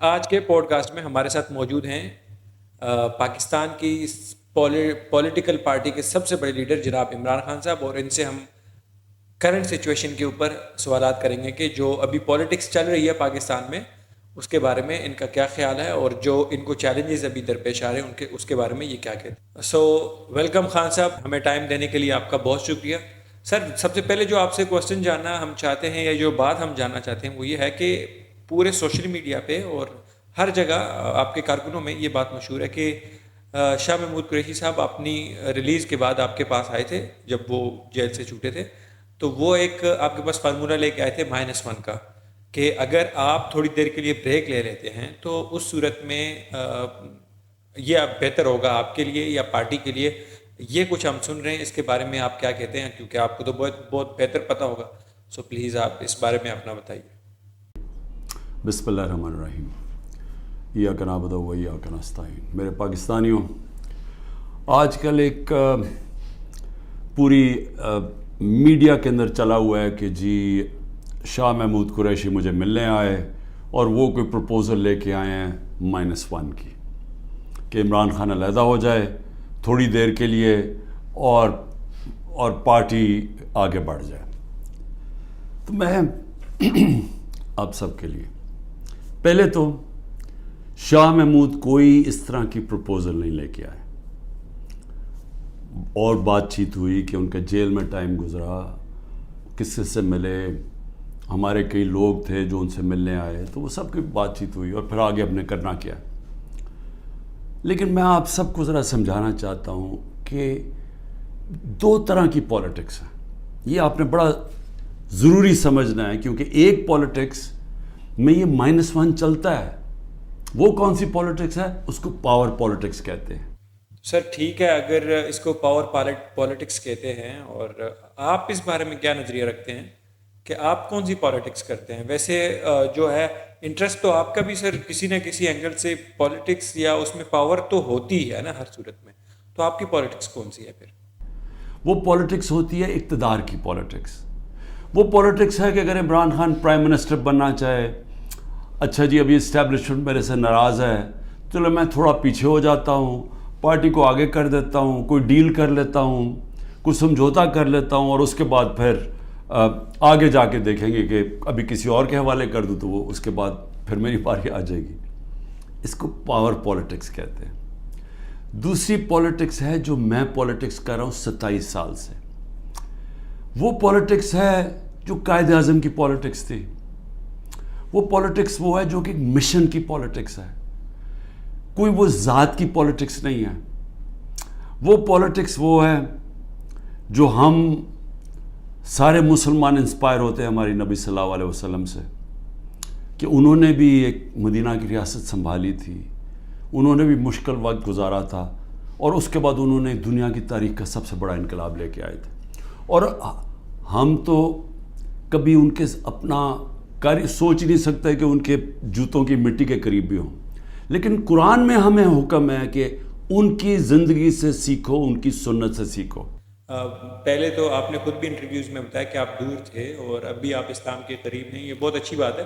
آج کے pod cost میں ہمارے ساتھ موجود ہیں پاکستان کی پولیٹیکل پارٹی کے سب سے بڑے لیڈر جناب عمران خان صاحب، اور ان سے ہم کرنٹ سچویشن کے اوپر سوالات کریں گے کہ جو ابھی پولیٹکس چل رہی ہے پاکستان میں اس کے بارے میں ان کا کیا خیال ہے، اور جو ان کو چیلنجز ابھی درپیش آ رہے ہیں اس کے بارے میں یہ کیا کہتے ہیں۔ سو ویلکم خان صاحب، ہمیں ٹائم دینے کے لیے آپ کا بہت شکریہ۔ سر، سب سے پہلے جو آپ سے کوسچن جاننا ہم چاہتے ہیں، یا جو بات ہم جاننا چاہتے ہیں، وہ یہ ہے کہ پورے سوشل میڈیا پہ اور ہر جگہ آپ کے کارکنوں میں یہ بات مشہور ہے کہ شاہ محمود قریشی صاحب اپنی ریلیز کے بعد آپ کے پاس آئے تھے جب وہ جیل سے چھوٹے تھے، تو وہ ایک آپ کے پاس فارمولہ لے کے آئے تھے -1 کا، کہ اگر آپ تھوڑی دیر کے لیے بریک لے لیتے ہیں تو اس صورت میں یہ بہتر ہوگا آپ کے لیے یا پارٹی کے لیے۔ یہ کچھ ہم سن رہے ہیں، اس کے بارے میں آپ کیا کہتے ہیں؟ کیونکہ آپ کو تو بہت بہتر پتہ ہوگا، سو پلیز آپ اس بارے میں اپنا بتائیے۔ بسم اللہ الرحمن الرحیم۔ ایاک نعبد و ایاک نستعین۔ میرے پاکستانیوں، آج کل ایک پوری میڈیا کے اندر چلا ہوا ہے کہ جی شاہ محمود قریشی مجھے ملنے آئے اور وہ کوئی پروپوزل لے کے آئے ہیں -1 کی، کہ عمران خان علیحدہ ہو جائے تھوڑی دیر کے لیے اور پارٹی آگے بڑھ جائے۔ تو میں آپ سب کے لیے پہلے تو شاہ محمود کوئی اس طرح کی پروپوزل نہیں لے کے آئے، اور بات چیت ہوئی کہ ان کا جیل میں ٹائم گزرا، کس سے ملے، ہمارے کئی لوگ تھے جو ان سے ملنے آئے، تو وہ سب کی بات چیت ہوئی اور پھر آگے ہم نے کرنا کیا۔ لیکن میں آپ سب کو ذرا سمجھانا چاہتا ہوں کہ 2 طرح کی پولیٹکس ہیں، یہ آپ نے بڑا ضروری سمجھنا ہے، کیونکہ ایک پولیٹکس میں یہ -1 چلتا ہے، وہ کون سی پولیٹکس ہے؟ اس کو پاور پولیٹکس کہتے ہیں۔ سر ٹھیک ہے، اگر اس کو پاور پولیٹکس کہتے ہیں، اور آپ اس بارے میں کیا نظریہ رکھتے ہیں کہ آپ کون سی پولیٹکس کرتے ہیں؟ ویسے جو ہے انٹرسٹ تو آپ کا بھی سر کسی نہ کسی اینگل سے پولیٹکس یا اس میں پاور تو ہوتی ہے نا ہر صورت میں، تو آپ کی پولیٹکس کون سی ہے پھر؟ وہ پولیٹکس ہوتی ہے اقتدار کی پولیٹکس۔ وہ پولیٹکس ہے کہ اگر عمران خان پرائم منسٹر بننا چاہے، اچھا جی ابھی اسٹیبلشمنٹ میرے سے ناراض ہے، چلو میں تھوڑا پیچھے ہو جاتا ہوں، پارٹی کو آگے کر دیتا ہوں، کوئی ڈیل کر لیتا ہوں، کوئی سمجھوتا کر لیتا ہوں، اور اس کے بعد پھر آگے جا کے دیکھیں گے کہ ابھی کسی اور کے حوالے کر دوں تو وہ اس کے بعد پھر میری باری آ جائے گی۔ اس کو پاور پولیٹکس کہتے ہیں۔ دوسری پولیٹکس ہے جو میں پولیٹکس کر رہا ہوں 27 سال سے، وہ پولیٹکس ہے جو قائد اعظم کی پولیٹکس تھی۔ وہ پولیٹکس وہ ہے جو کہ مشن کی پولیٹکس ہے، کوئی وہ ذات کی پولیٹکس نہیں ہے۔ وہ پولیٹکس وہ ہے جو ہم سارے مسلمان انسپائر ہوتے ہیں ہماری نبی صلی اللہ علیہ وسلم سے، کہ انہوں نے بھی ایک مدینہ کی ریاست سنبھالی تھی، انہوں نے بھی مشکل وقت گزارا تھا، اور اس کے بعد انہوں نے دنیا کی تاریخ کا سب سے بڑا انقلاب لے کے آئے تھے۔ اور ہم تو کبھی ان کے اپنا سوچ نہیں سکتے کہ ان کے جوتوں کی مٹی کے قریب بھی ہوں، لیکن قرآن میں ہمیں حکم ہے کہ ان کی زندگی سے سیکھو، ان کی سنت سے سیکھو۔ پہلے تو آپ نے خود بھی انٹرویوز میں بتایا کہ آپ دور تھے اور ابھی آپ اسلام کے قریب نہیں، یہ بہت اچھی بات ہے،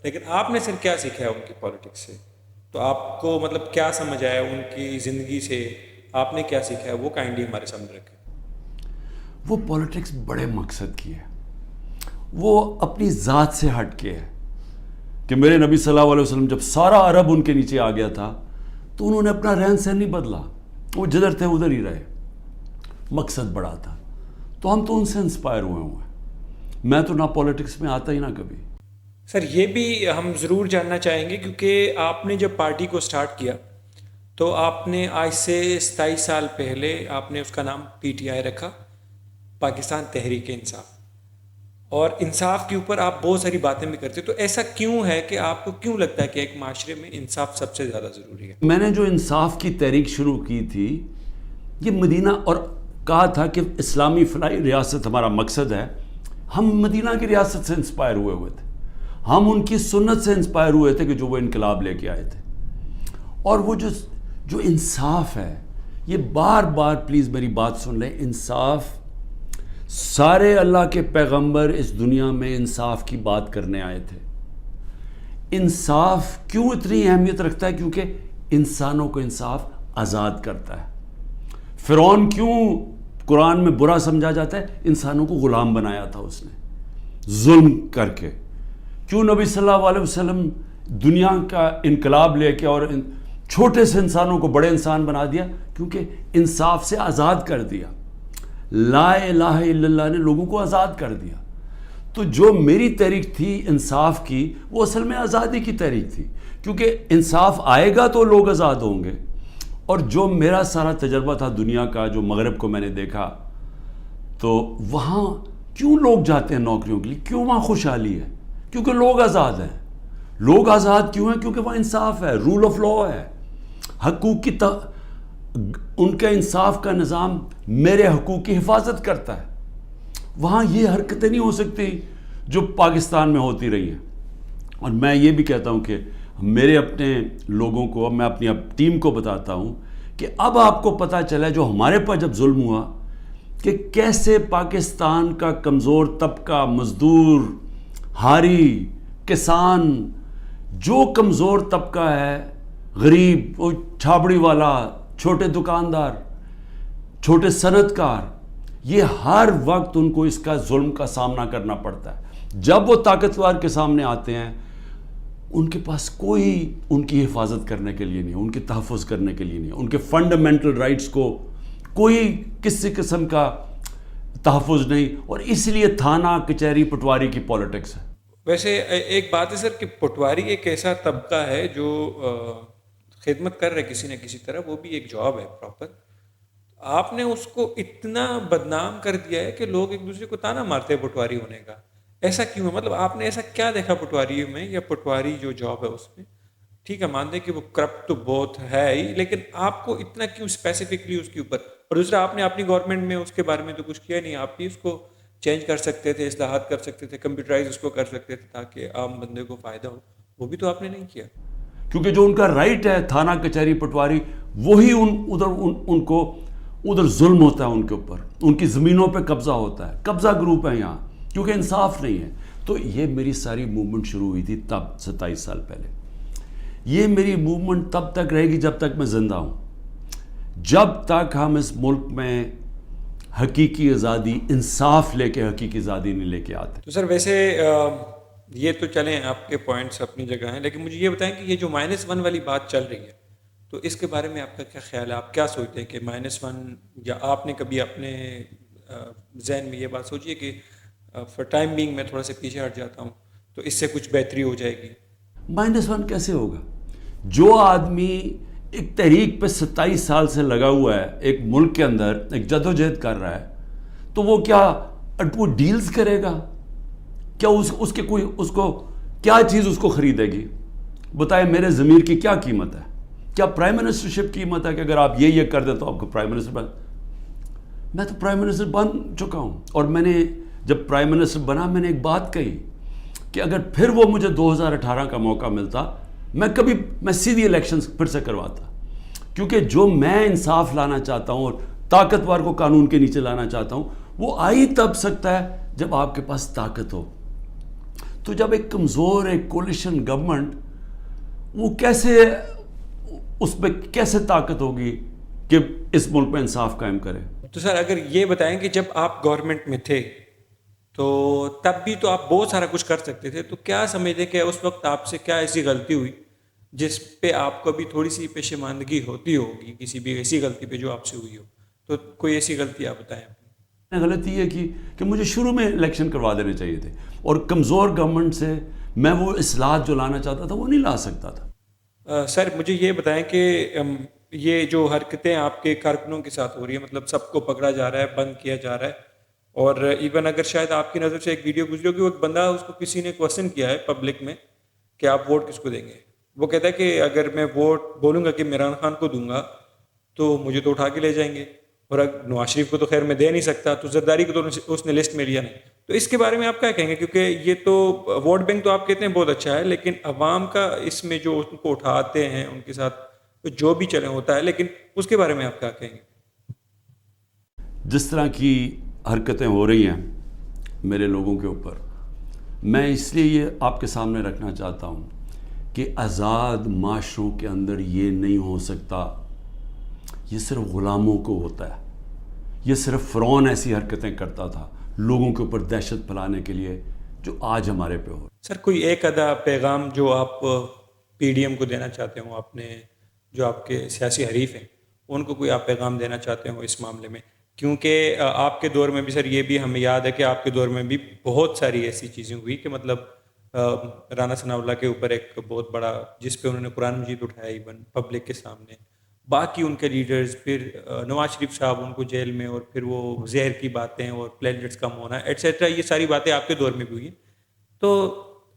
لیکن آپ نے سر کیا سیکھا ہے ان کی پولیٹکس سے؟ تو آپ کو مطلب کیا سمجھ آیا ان کی زندگی سے؟ آپ نے کیا سیکھا ہے وہ کائنڈلی ہمارے سامنے رکھیں۔ وہ پولیٹکس بڑے مقصد کی ہے، وہ اپنی ذات سے ہٹ کے ہے، کہ میرے نبی صلی اللہ علیہ وسلم جب سارا عرب ان کے نیچے آ گیا تھا تو انہوں نے اپنا رہن سہن نہیں بدلا، وہ جدھر تھے ادھر ہی رہے، مقصد بڑا تھا۔ تو ہم تو ان سے انسپائر ہوئے ہیں، میں تو نہ پولیٹکس میں آتا ہی نہ کبھی۔ سر یہ بھی ہم ضرور جاننا چاہیں گے، کیونکہ آپ نے جب پارٹی کو سٹارٹ کیا تو آپ نے آج سے 27 سال پہلے آپ نے اس کا نام PTI رکھا، پاکستان تحریک انصاف، اور انصاف کے اوپر آپ بہت ساری باتیں بھی کرتے، تو ایسا کیوں ہے کہ آپ کو کیوں لگتا ہے کہ ایک معاشرے میں انصاف سب سے زیادہ ضروری ہے؟ میں نے جو انصاف کی تحریک شروع کی تھی، یہ مدینہ، اور کہا تھا کہ اسلامی فلاحی ریاست ہمارا مقصد ہے، ہم مدینہ کی ریاست سے انسپائر ہوئے تھے، ہم ان کی سنت سے انسپائر ہوئے تھے کہ جو وہ انقلاب لے کے آئے تھے۔ اور وہ جو انصاف ہے، یہ بار بار پلیز میری بات سن لیں، انصاف، سارے اللہ کے پیغمبر اس دنیا میں انصاف کی بات کرنے آئے تھے۔ انصاف کیوں اتنی اہمیت رکھتا ہے؟ کیونکہ انسانوں کو انصاف آزاد کرتا ہے. فرعون کیوں قرآن میں برا سمجھا جاتا ہے؟ انسانوں کو غلام بنایا تھا اس نے ظلم کر کے. کیوں نبی صلی اللہ علیہ وسلم دنیا کا انقلاب لے کے اور چھوٹے سے انسانوں کو بڑے انسان بنا دیا؟ کیونکہ انصاف سے آزاد کر دیا. لا الہ الا اللہ نے لوگوں کو آزاد کر دیا. تو جو میری تحریک تھی انصاف کی، وہ اصل میں آزادی کی تحریک تھی، کیونکہ انصاف آئے گا تو لوگ آزاد ہوں گے. اور جو میرا سارا تجربہ تھا دنیا کا، جو مغرب کو میں نے دیکھا، تو وہاں کیوں لوگ جاتے ہیں نوکریوں کے لیے؟ کیوں وہاں خوشحالی ہے؟ کیونکہ لوگ آزاد ہیں. لوگ آزاد کیوں ہیں؟ کیونکہ وہاں انصاف ہے، رول آف لا ہے، حقوق کی ان کا انصاف کا نظام میرے حقوق کی حفاظت کرتا ہے. وہاں یہ حرکتیں نہیں ہو سکتی جو پاکستان میں ہوتی رہی ہیں. اور میں یہ بھی کہتا ہوں کہ میرے اپنے لوگوں کو، میں اپنی ٹیم کو بتاتا ہوں کہ اب آپ کو پتہ چلا جو ہمارے پر جب ظلم ہوا کہ کیسے پاکستان کا کمزور طبقہ، مزدور، ہاری، کسان، جو کمزور طبقہ ہے، غریب، وہ چھابڑی والا، چھوٹے دکاندار، چھوٹے صنعت کار، یہ ہر وقت ان کو اس کا ظلم کا سامنا کرنا پڑتا ہے. جب وہ طاقتور کے سامنے آتے ہیں، ان کے پاس کوئی ان کی حفاظت کرنے کے لیے نہیں، ان کے تحفظ کرنے کے لیے نہیں، ان کے فنڈامنٹل رائٹس کو کوئی کسی قسم کا تحفظ نہیں. اور اس لیے تھانہ کچہری پٹواری کی پولیٹکس ہے. ویسے ایک بات ہے سر کہ پٹواری ایک ایسا طبقہ ہے جو خدمت کر رہے کسی نہ کسی طرح، وہ بھی ایک جاب ہے پراپر. آپ نے اس کو اتنا بدنام کر دیا ہے کہ لوگ ایک دوسرے کو تانا مارتے ہیں پٹواری ہونے کا. ایسا کیوں ہے؟ مطلب آپ نے ایسا کیا دیکھا پٹواری میں، یا پٹواری جو جاب ہے اس میں؟ ٹھیک ہے، مانتے ہیں کہ وہ کرپٹ تو بہت ہے ہی، لیکن آپ کو اتنا کیوں اسپیسیفکلی اس کے اوپر؟ اور دوسرا، آپ نے اپنی گورنمنٹ میں اس کے بارے میں تو کچھ کیا نہیں. آپ بھی اس کو چینج کر سکتے تھے، اصلاحات کر سکتے تھے، کمپیوٹرائز اس کو کر سکتے تھے تاکہ عام بندے کو فائدہ ہو. وہ بھی تو آپ نے نہیں کیا. کیونکہ جو ان کا رائٹ ہے تھانہ کچہری پٹواری، وہی ان کو ادھر ظلم ہوتا ہے ان کے اوپر، ان کی زمینوں پہ قبضہ ہوتا ہے. قبضہ گروپ ہے یہاں، کیونکہ انصاف نہیں ہے. تو یہ میری ساری موومنٹ شروع ہوئی تھی تب 27 سال پہلے. یہ میری موومنٹ تب تک رہے گی جب تک میں زندہ ہوں، جب تک ہم اس ملک میں حقیقی آزادی، انصاف لے کے حقیقی آزادی نہیں لے کے آتے. تو سر ویسے یہ تو چلیں آپ کے پوائنٹس اپنی جگہ ہیں، لیکن مجھے یہ بتائیں کہ یہ جو -1 والی بات چل رہی ہے، تو اس کے بارے میں آپ کا کیا خیال ہے؟ آپ کیا سوچتے ہیں کہ -1، یا آپ نے کبھی اپنے ذہن میں یہ بات سوچی ہے کہ فار ٹائم بینگ میں تھوڑا سا پیچھے ہٹ جاتا ہوں تو اس سے کچھ بہتری ہو جائے گی؟ -1 کیسے ہوگا؟ جو آدمی ایک تحریک پہ 27 سال سے لگا ہوا ہے، ایک ملک کے اندر ایک جدوجہد کر رہا ہے، تو وہ کیا وہ ڈیلز کرے گا؟ کیا اس کو کیا چیز اس کو خریدے گی؟ بتائے میرے ضمیر کی کیا قیمت ہے؟ کیا پرائم منسٹرشپ قیمت ہے کہ اگر آپ یہ کر دیں تو آپ کو پرائم منسٹر میں تو پرائم منسٹر بن چکا ہوں. اور میں نے جب پرائم منسٹر بنا، میں نے ایک بات کہی کہ اگر پھر وہ مجھے 2018 کا موقع ملتا، میں سیدھی الیکشن پھر سے کرواتا. کیونکہ جو میں انصاف لانا چاہتا ہوں اور طاقتور کو قانون کے نیچے لانا چاہتا ہوں، وہ آئی تب سکتا ہے جب آپ کے پاس طاقت ہو. تو جب ایک کمزور ایک کولیشن گورنمنٹ، وہ کیسے اس پہ کیسے طاقت ہوگی کہ اس ملک میں انصاف قائم کرے؟ تو سر اگر یہ بتائیں کہ جب آپ گورنمنٹ میں تھے تو تب بھی تو آپ بہت سارا کچھ کر سکتے تھے، تو کیا سمجھتے کہ اس وقت آپ سے کیا ایسی غلطی ہوئی جس پہ آپ کو بھی تھوڑی سی پشیماندگی ہوتی ہوگی، کسی بھی ایسی غلطی پہ جو آپ سے ہوئی ہو؟ تو کوئی ایسی غلطی آپ بتائیں. غلطی یہ کی کہ مجھے شروع میں الیکشن کروا دینے چاہیے تھے، اور کمزور گورنمنٹ سے میں وہ اصلاحات جو لانا چاہتا تھا وہ نہیں لا سکتا تھا. سر مجھے یہ بتائیں کہ یہ جو حرکتیں آپ کے کارکنوں کے ساتھ ہو رہی ہیں، مطلب سب کو پکڑا جا رہا ہے، بند کیا جا رہا ہے، اور ایون اگر شاید آپ کی نظر سے ایک ویڈیو گزری ہوگی، وہ ایک بندہ، اس کو کسی نے کوشچن کیا ہے پبلک میں کہ آپ ووٹ کس کو دیں گے. وہ کہتا ہے کہ اگر میں ووٹ بولوں گا کہ عمران خان کو دوں گا تو مجھے تو اٹھا کے لے جائیں گے، اور اگر نواز شریف کو تو خیر میں دے نہیں سکتا، تو زرداری کو تو اس نے لسٹ میں لیا نہیں. تو اس کے بارے میں آپ کیا کہیں گے؟ کیونکہ یہ تو ووٹ بینک تو آپ کہتے ہیں بہت اچھا ہے، لیکن عوام کا اس میں جو ان کو اٹھاتے ہیں، ان کے ساتھ جو بھی چلے ہوتا ہے، لیکن اس کے بارے میں آپ کیا کہیں گے؟ جس طرح کی حرکتیں ہو رہی ہیں میرے لوگوں کے اوپر، میں اس لیے یہ آپ کے سامنے رکھنا چاہتا ہوں کہ آزاد معاشروں کے اندر یہ نہیں ہو سکتا، یہ صرف غلاموں کو ہوتا ہے. یہ صرف فرعون ایسی حرکتیں کرتا تھا لوگوں کے اوپر دہشت پھیلانے کے لیے، جو آج ہمارے پہ ہو. سر کوئی ایک آدھا پیغام جو آپ پی ڈی ایم کو دینا چاہتے ہوں، اپنے جو آپ کے سیاسی حریف ہیں ان کو کوئی آپ پیغام دینا چاہتے ہوں اس معاملے میں؟ کیونکہ آپ کے دور میں بھی سر یہ بھی ہمیں یاد ہے کہ آپ کے دور میں بھی بہت ساری ایسی چیزیں ہوئی کہ مطلب رانا ثناء اللہ کے اوپر ایک بہت بڑا، جس پہ انہوں نے قرآن مجید اٹھایا ایون پبلک کے سامنے، باقی ان کے لیڈرز، پھر نواز شریف صاحب ان کو جیل میں، اور پھر وہ زہر کی باتیں اور پلیٹلیٹس کم ہونا ایٹسیٹرا، یہ ساری باتیں آپ کے دور میں بھی ہوئی ہیں. تو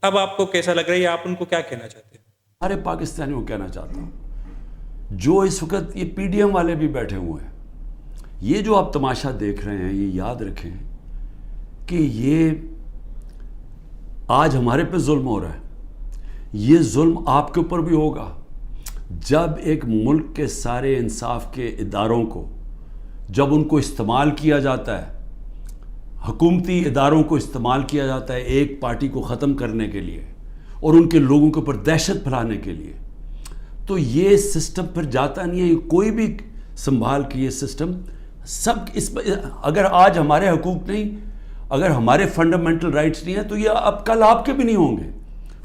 اب آپ کو کیسا لگ رہا ہے، آپ ان کو کیا کہنا چاہتے ہیں؟ سارے پاکستانیوں کو کہنا چاہتا ہوں، جو اس وقت یہ پی ڈی ایم والے بھی بیٹھے ہوئے ہیں، یہ جو آپ تماشا دیکھ رہے ہیں، یہ یاد رکھیں کہ یہ آج ہمارے پہ ظلم ہو رہا ہے، یہ ظلم آپ کے اوپر بھی ہوگا. جب ایک ملک کے سارے انصاف کے اداروں کو، جب ان کو استعمال کیا جاتا ہے، حکومتی اداروں کو استعمال کیا جاتا ہے ایک پارٹی کو ختم کرنے کے لیے اور ان کے لوگوں کے اوپر دہشت پھیلانے کے لیے، تو یہ سسٹم پھر جاتا نہیں ہے. یہ کوئی بھی سنبھال کے یہ سسٹم سب اس اگر آج ہمارے حقوق نہیں، اگر ہمارے فنڈامنٹل رائٹس نہیں ہیں، تو یہ اب کل آپ کے بھی نہیں ہوں گے.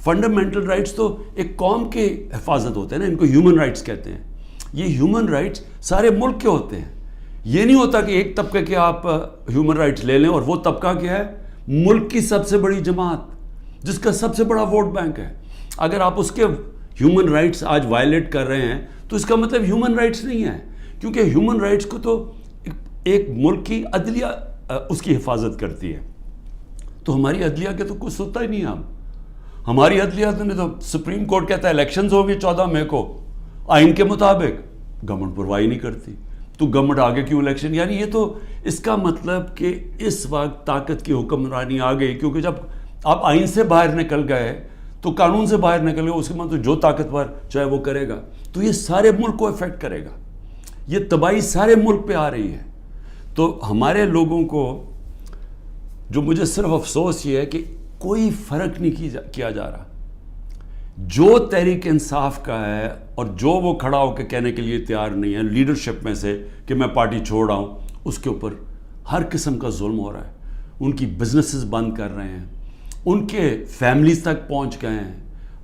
فنڈامنٹل رائٹس تو ایک قوم کے حفاظت ہوتے ہیں نا، ان کو ہیومن رائٹس کہتے ہیں. یہ ہیومن رائٹس سارے ملک کے ہوتے ہیں. یہ نہیں ہوتا کہ ایک طبقے کے آپ ہیومن رائٹس لے لیں، اور وہ طبقہ کیا ہے؟ ملک کی سب سے بڑی جماعت جس کا سب سے بڑا ووٹ بینک ہے. اگر آپ اس کے ہیومن رائٹس آج وائلیٹ کر رہے ہیں تو اس کا مطلب ہیومن رائٹس نہیں ہے، کیونکہ ہیومن رائٹس کو تو ایک ملک کی عدلیہ اس کی حفاظت کرتی ہے. تو ہماری عدلیہ کے تو کچھ ہوتا ہی نہیں ہے. ہماری عدلیہ نے تو سپریم کورٹ کہتا ہے الیکشنز ہوں گی 14 مئی کو آئین کے مطابق، گورنمنٹ پرواہی نہیں کرتی، تو گورنمنٹ آگے کیوں الیکشن؟ یعنی یہ تو اس کا مطلب کہ اس وقت طاقت کی حکمرانی آ گئی، کیونکہ جب آپ آئین سے باہر نکل گئے تو قانون سے باہر نکل گئے، اس کے مطلب جو طاقتور چاہے وہ کرے گا، تو یہ سارے ملک کو افیکٹ کرے گا. یہ تباہی سارے ملک پہ آ رہی ہے. تو ہمارے لوگوں کو جو مجھے صرف افسوس یہ ہے کہ کوئی فرق نہیں کیا جا رہا. جو تحریک انصاف کا ہے اور جو وہ کھڑا ہو کے کہنے کے لیے تیار نہیں ہے لیڈرشپ میں سے کہ میں پارٹی چھوڑ رہا ہوں، اس کے اوپر ہر قسم کا ظلم ہو رہا ہے. ان کی بزنسز بند کر رہے ہیں، ان کے فیملیز تک پہنچ گئے ہیں،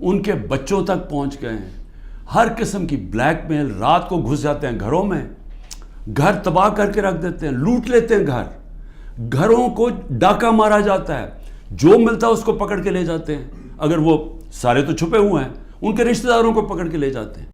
ان کے بچوں تک پہنچ گئے ہیں. ہر قسم کی بلیک میل، رات کو گھس جاتے ہیں گھروں میں، گھر تباہ کر کے رکھ دیتے ہیں، لوٹ لیتے ہیں گھروں کو ڈاکہ مارا جاتا ہے، جو ملتا ہے اس کو پکڑ کے لے جاتے ہیں. اگر وہ سارے تو چھپے ہوئے ہیں، ان کے رشتہ داروں کو پکڑ کے لے جاتے ہیں.